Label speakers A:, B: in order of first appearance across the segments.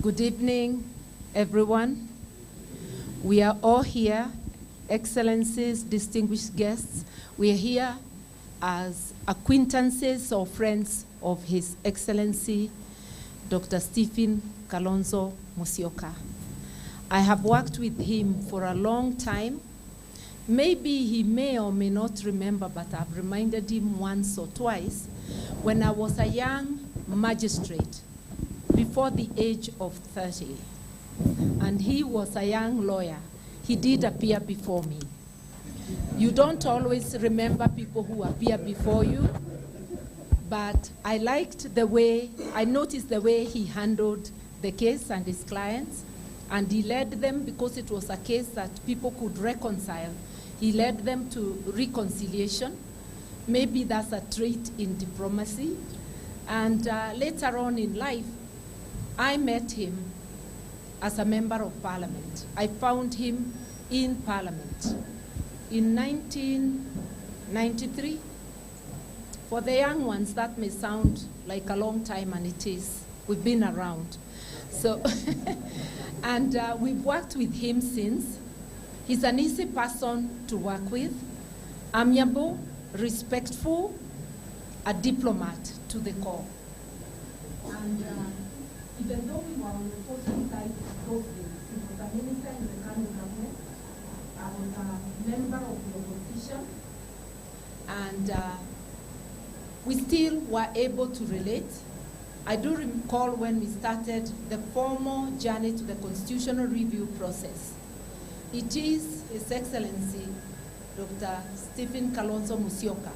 A: Good evening, everyone. We are all here, Excellencies, distinguished guests. We are here as acquaintances or friends of His Excellency, Dr. Stephen Kalonzo Musyoka. I have worked with him for a long time. Maybe he may or may not remember, but I've reminded him once or twice when I was a young magistrate before the age of 30, and he was a young lawyer. He did appear before me. You don't always remember people who appear before you, but I noticed the way he handled the case and his clients, and he led them, because it was a case that people could reconcile, he led them to reconciliation. Maybe that's a trait in diplomacy. And later on in life, I met him as a member of parliament. I found him in parliament in 1993. For the young ones, that may sound like a long time, and it is. We've been around. So, and we've worked with him since. He's an easy person to work with, amiable, respectful, a diplomat to the core. And even though we were on the opposing side those days, he was a minister in the Karua government, I was a member of the opposition, and we still were able to relate. I do recall when we started the formal journey to the constitutional review process. It is His Excellency, Dr. Stephen Kalonzo Musyoka,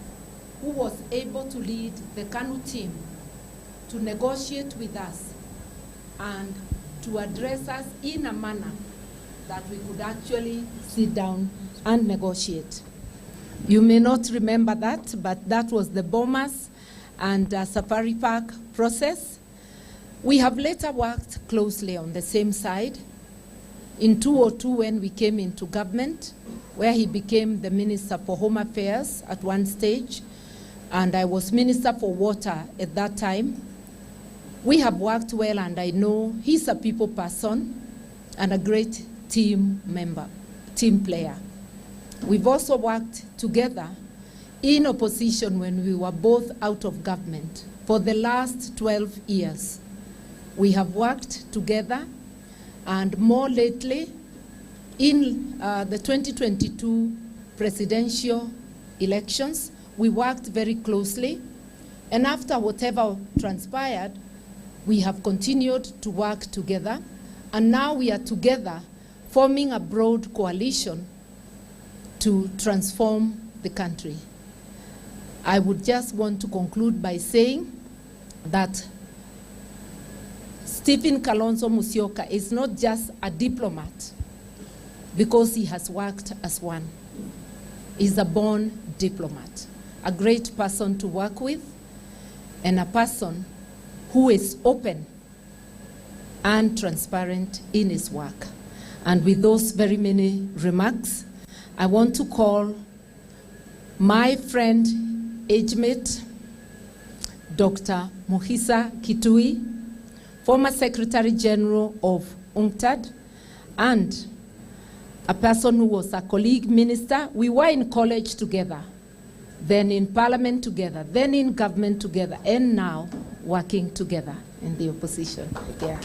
A: who was able to lead the KANU team to negotiate with us and to address us in a manner that we could actually sit down and negotiate. You may not remember that, but that was the Bomas and Safari Park process. We have later worked closely on the same side. In 2002, when we came into government, where he became the Minister for Home Affairs at one stage, and I was Minister for Water at that time. We have worked well, and I know he's a people person and a great team member, team player. We've also worked together in opposition when we were both out of government. For the last 12 years, we have worked together, and more lately, in the 2022 presidential elections, we worked very closely, and after whatever transpired, we have continued to work together, and now we are together forming a broad coalition to transform the country. I would just want to conclude by saying that Stephen Kalonzo Musyoka is not just a diplomat because he has worked as one. He's a born diplomat, a great person to work with, and a person who is open and transparent in his work. And with those very many remarks, I want to call my friend, age mate, Dr. Mohisa Kitui, former Secretary General of UNCTAD, and a person who was a colleague minister. We were in college together, then in parliament together, then in government together, and now working together in the opposition. Yeah.